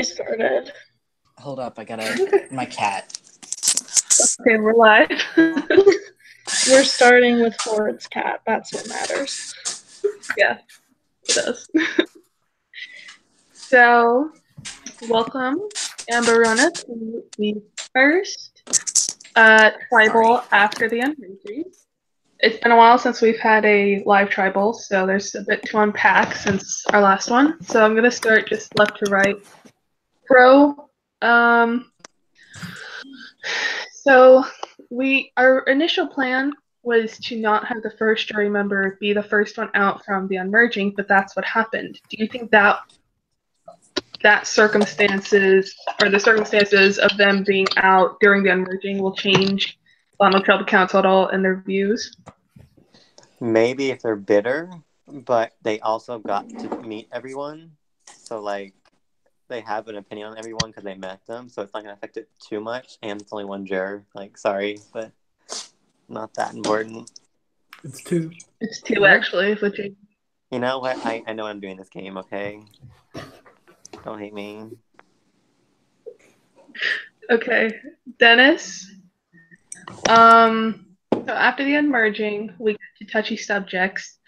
I started. Hold up, I gotta. My cat. Okay, we're live. We're starting with Ford's cat. That's what matters. Yeah, it does. So, welcome, Ambarona, to the first Sorry. tribal after the Unmerge. It's been a while since we've had a live tribal, so there's a bit to unpack since our last one. So I'm going to start just left to right. Pro, so our initial plan was to not have the first jury member be the first one out from the unmerging, but that's what happened. Do you think that circumstances or the circumstances of them being out during the unmerging will change Final Tribal Council at all in their views? Maybe if they're bitter, but they also got to meet everyone. So, like, they have an opinion on everyone because they met them. So it's not going to affect it too much. And it's only one juror. Like, sorry, but not that important. It's two. It's two, actually. Legit. You know what? I know I'm doing this game, okay? Don't hate me. Okay. Dennis? So after the unmerging, we get to touchy subjects.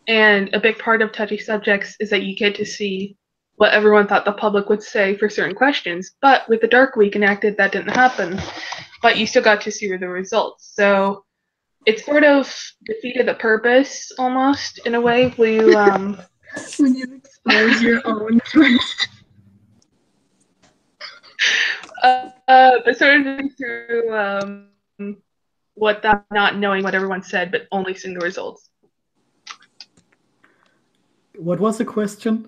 And a big part of touchy subjects is that you get to see what everyone thought the public would say for certain questions. But with the Dark Week enacted, that didn't happen. But you still got to see the results. So it sort of defeated the purpose almost in a way. Will you when you expose your own twist. But sort of through what that not knowing what everyone said, but only seeing the results. What was the question?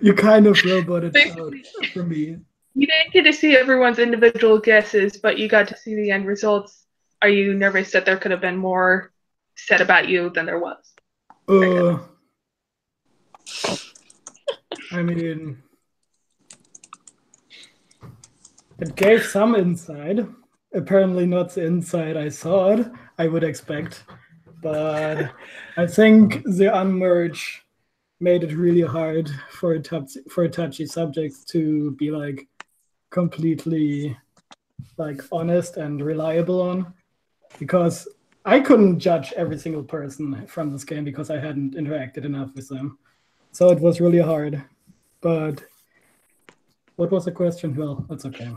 You kind of roboted out for me. You didn't get to see everyone's individual guesses, but you got to see the end results. Are you nervous that there could have been more said about you than there was? I mean, it gave some insight. Apparently not the insight I thought I would expect. But I think the Unmerge made it really hard for touchy subjects to be like completely like honest and reliable on, because I couldn't judge every single person from this game because I hadn't interacted enough with them. So it was really hard. But what was the question? Well, that's okay.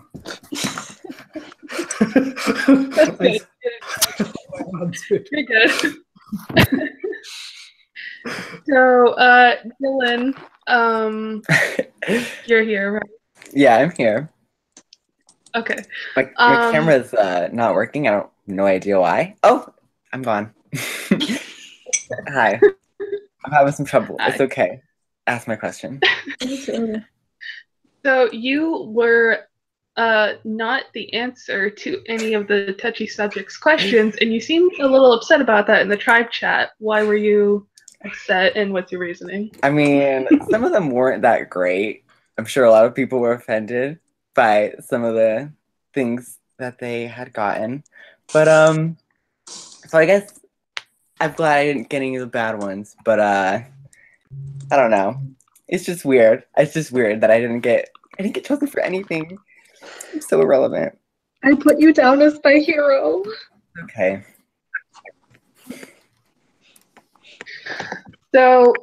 That's good. You're good. So, Dylan, you're here, right? Yeah, I'm here. Okay. My camera's not working. I don't no idea why. Oh, I'm gone. Hi. I'm having some trouble. Hi. It's okay. Ask my question. So you were not the answer to any of the touchy subjects questions, and you seemed a little upset about that in the tribe chat. Why were you upset, and what's your reasoning? I mean, some of them weren't that great. I'm sure a lot of people were offended by some of the things that they had gotten. But so I guess I'm glad I didn't get any of the bad ones, but I don't know. It's just weird. It's just weird that I didn't get chosen for anything. I'm so irrelevant. I put you down as my hero. Okay. So,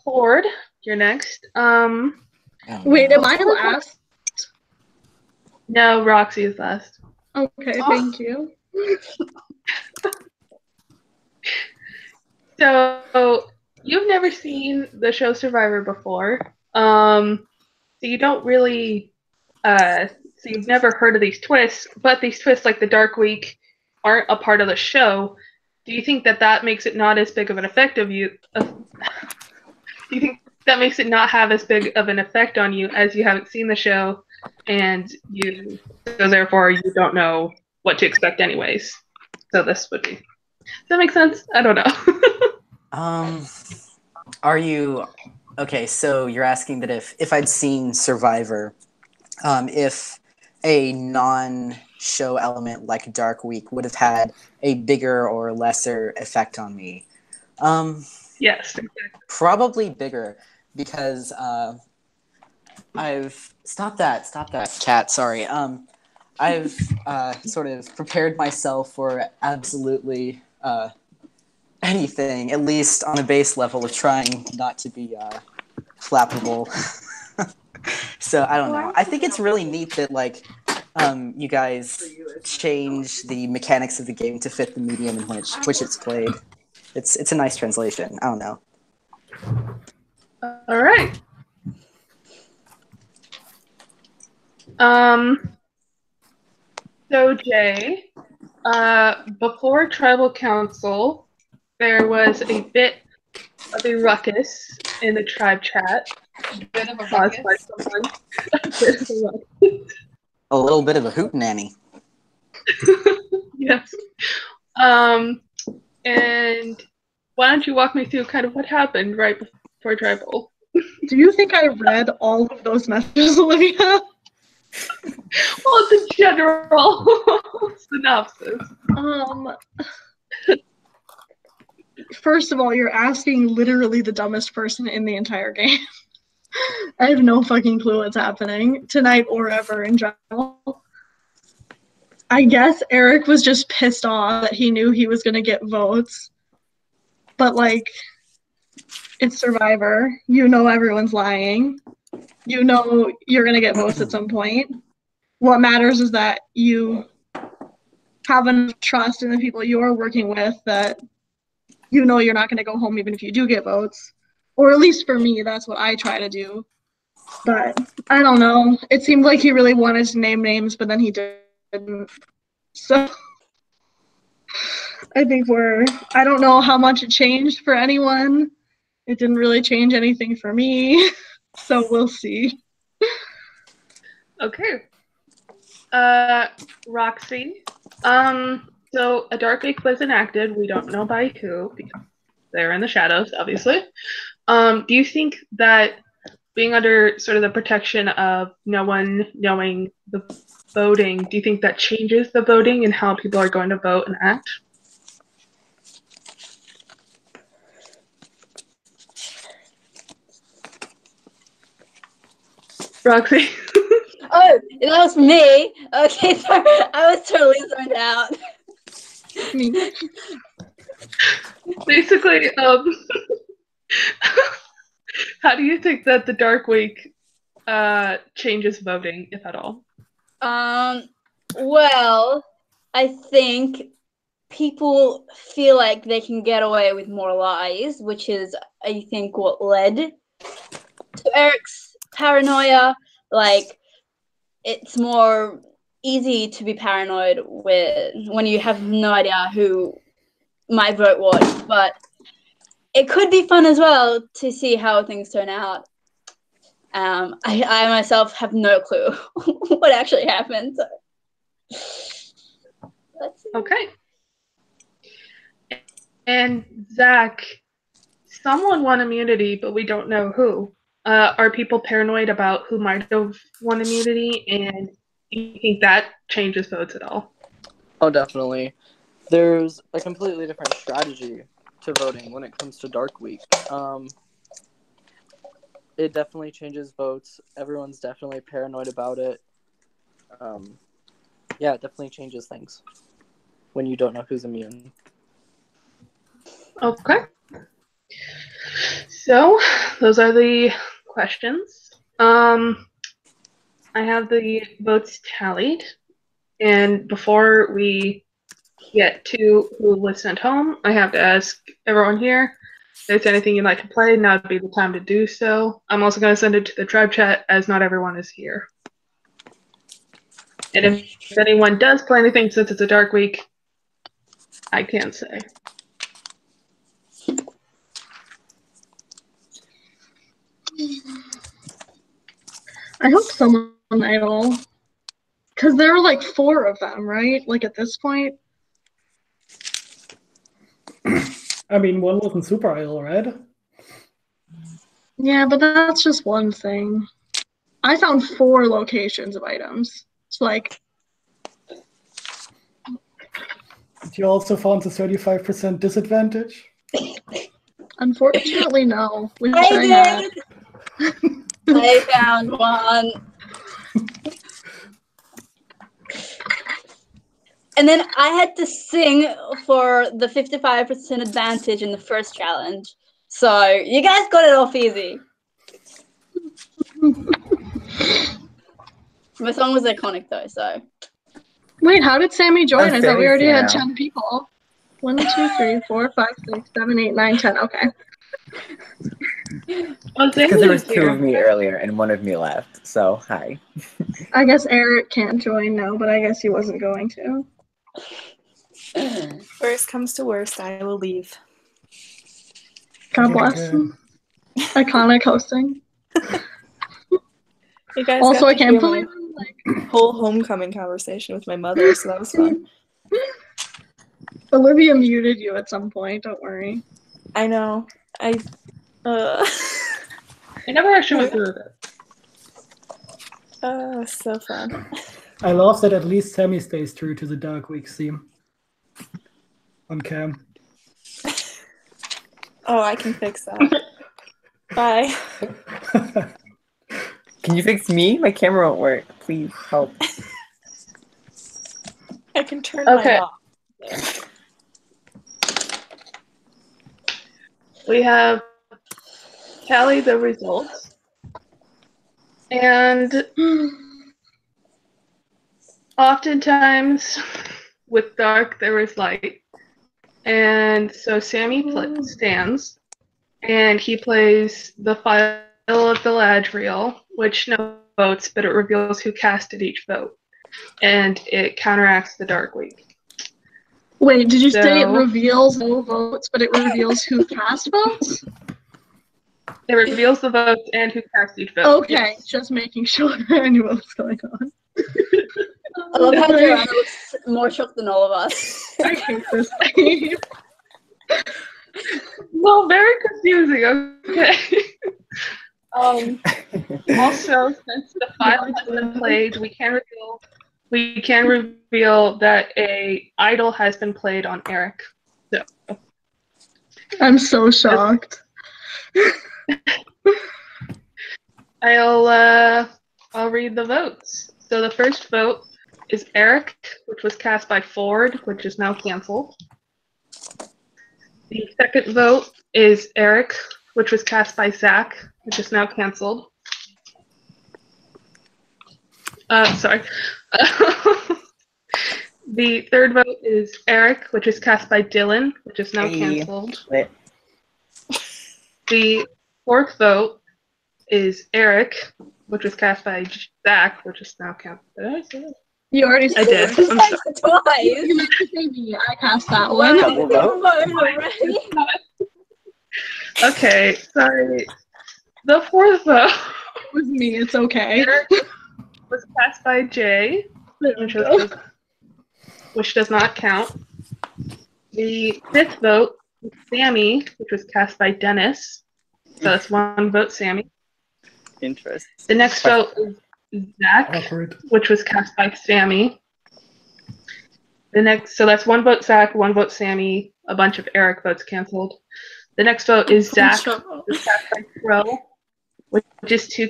Ford, you're next. Wait, am I last? No, Roxy is last. Okay, thank you. So, you've never seen the show Survivor before. So you don't really, so you've never heard of these twists, but these twists, like the Dark Week, aren't a part of the show. Do you think that makes it not as big of an effect of you? Do you think that makes it not have as big of an effect on you as you haven't seen the show, and so therefore you don't know what to expect anyways? So this would be. Does that make sense? I don't know. Are you okay? So you're asking that if I'd seen Survivor, if a non-show element like Dark Week would have had a bigger or lesser effect on me? Yes. Probably bigger, because I've stop that cat. Sorry. I've sort of prepared myself for absolutely anything, at least on the base level of trying not to be flappable. So I don't know. I think it's really neat that like you guys change the mechanics of the game to fit the medium in which it's played. It's a nice translation. I don't know. All right. So Jay, before Tribal Council, there was a bit of a ruckus in the tribe chat. Bit of a Caused by ruckus. someone. A bit of a ruckus. A little bit of a hootenanny. Yes. And why don't you walk me through kind of what happened right before Tribal? Do you think I read all of those messages, Olivia? Well, it's a general synopsis. First of all, you're asking literally the dumbest person in the entire game. I have no fucking clue what's happening tonight or ever in general. I guess Eric was just pissed off that he knew he was going to get votes. But, like, it's Survivor. You know everyone's lying. You know you're going to get votes at some point. What matters is that you have enough trust in the people you're working with that you know you're not going to go home even if you do get votes. Or at least for me, that's what I try to do. But I don't know. It seemed like he really wanted to name names, but then he didn't. So I think I don't know how much it changed for anyone. It didn't really change anything for me. So we'll see. Okay. Roxy. So a dark week was enacted. We don't know by who because they're in the shadows, obviously. Do you think that being under sort of the protection of no one knowing the voting, do you think that changes the voting and how people are going to vote and act? Roxy. Oh, that was me. Okay, sorry. I was totally zoned out. Basically, how do you think that the dark week changes voting, if at all? Well, I think people feel like they can get away with more lies, which is, I think, what led to Eric's paranoia. Like, it's more easy to be paranoid when you have no idea who my vote was, but it could be fun as well to see how things turn out. I myself have no clue what actually happened. So. Let's see. Okay. And Zach, someone won immunity, but we don't know who. Are people paranoid about who might have won immunity, and do you think that changes votes at all? Oh, definitely. There's a completely different strategy to voting when it comes to Dark Week. It definitely changes votes. Everyone's definitely paranoid about it. Yeah, it definitely changes things when you don't know who's immune. Okay. So, those are the questions. I have the votes tallied, and before we get to who was sent home, I have to ask everyone here if there's anything you'd like to play. Now would be the time to do so. I'm also going to send it to the tribe chat as not everyone is here. And if anyone does play anything, since it's a dark week, I can't say. I hope someone idle. Because there are like 4 of them, right? Like at this point. I mean, one wasn't super idle, right? Yeah, but that's just one thing. I found 4 locations of items. It's like... You also found the 35% disadvantage? Unfortunately, no. Wish I I had. did. I found one. And then I had to sing for the 55% advantage in the first challenge. So you guys got it off easy. My song was iconic though, so. Wait, how did Sammy join? I thought we Sammy's already here had now. 10 people. 1, 2, 3, 4, 5, 6, 7, 8, 9, 10. Okay. Oh, Because there was Sammy is 2 of here. me earlier and 1 of me left. So hi. I guess Eric can't join now, but I guess he wasn't going to. Worst comes to worst, I will leave. God Yeah, bless good. him. Iconic hosting. You guys Also, got I to can't hear believe my whole homecoming conversation with my mother, so that was fun. Olivia muted you at some point. Don't worry. I know. I never actually went through it. so fun. I love that at least Sammy stays true to the Dark Week theme. On cam. Oh, I can fix that. Bye. Can you fix me? My camera won't work. Please help. I can turn Okay. mine off. We have tallied the results. And oftentimes with dark there is light. And so Sammy stands and he plays the file of the Ladriel, which no votes, but it reveals who casted each vote. And it counteracts the Dark Week. Wait, did you say it So- reveals no votes, but it reveals who cast votes? It reveals the votes and who cast each vote. Okay, just making sure I knew what was going on. I love how Joanna looks more shocked than all of us. I hate this game. Well, very confusing. Okay. Also, since the file has been played, we can reveal that a idol has been played on Eric. So I'm so shocked. I'll read the votes. So the first vote is Eric, which was cast by Ford, which is now canceled. The second vote is Eric, which was cast by Zach, which is now canceled. Sorry. The third vote is Eric, which is cast by Dylan, which is now canceled. Lit. The fourth vote is Eric, which was cast by Zach, which is now canceled. Did I say that? You already I said did. it. I'm sorry. Twice. You meant to say me. I cast that one. Double vote. Already. Okay, sorry. The fourth vote It was me. It's okay. Eric was cast by Jay, which does not count. The fifth vote was Sammy, which was cast by Dennis. So that's one vote, Sammy. Interest. The next vote is Zach, Awkward. which was cast by Sammy. So that's one vote Zach, one vote Sammy, a bunch of Eric votes canceled. The next vote is Zach, which was cast by Crow, which is two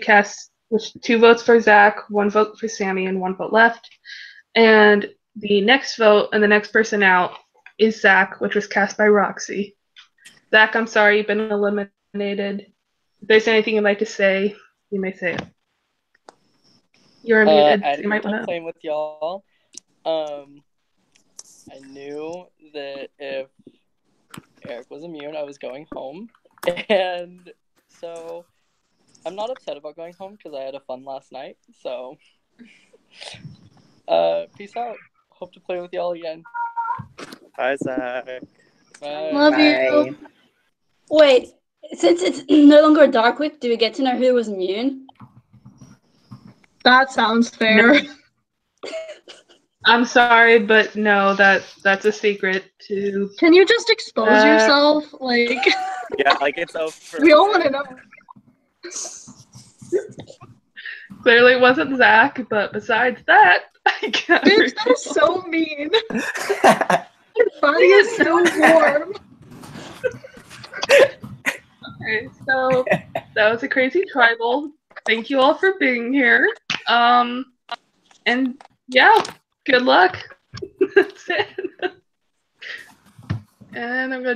votes for Zach, one vote for Sammy, and one vote left. And the next vote and the next person out is Zach, which was cast by Roxy. Zach, I'm sorry, you've been eliminated. If there's anything you'd like to say, you may say it. You're muted. I So you might didn't want to. playing with y'all. I knew that if Eric was immune, I was going home, and so I'm not upset about going home because I had a fun last night. So, peace out. Hope to play with y'all again. Bye, Zach. Bye. Love you. Wait, since it's no longer a Dark Week, do we get to know who was immune? That sounds fair. I'm sorry, but no, that's a secret to. Can you just expose yourself? Like, Yeah, like it's over. we all want to know. Clearly it wasn't Zach, but besides that, I can't. Bitch, that is so mean. Your body is so warm. Okay, so that was a crazy tribal. Thank you all for being here. And yeah, good luck. That's it. And I'm gonna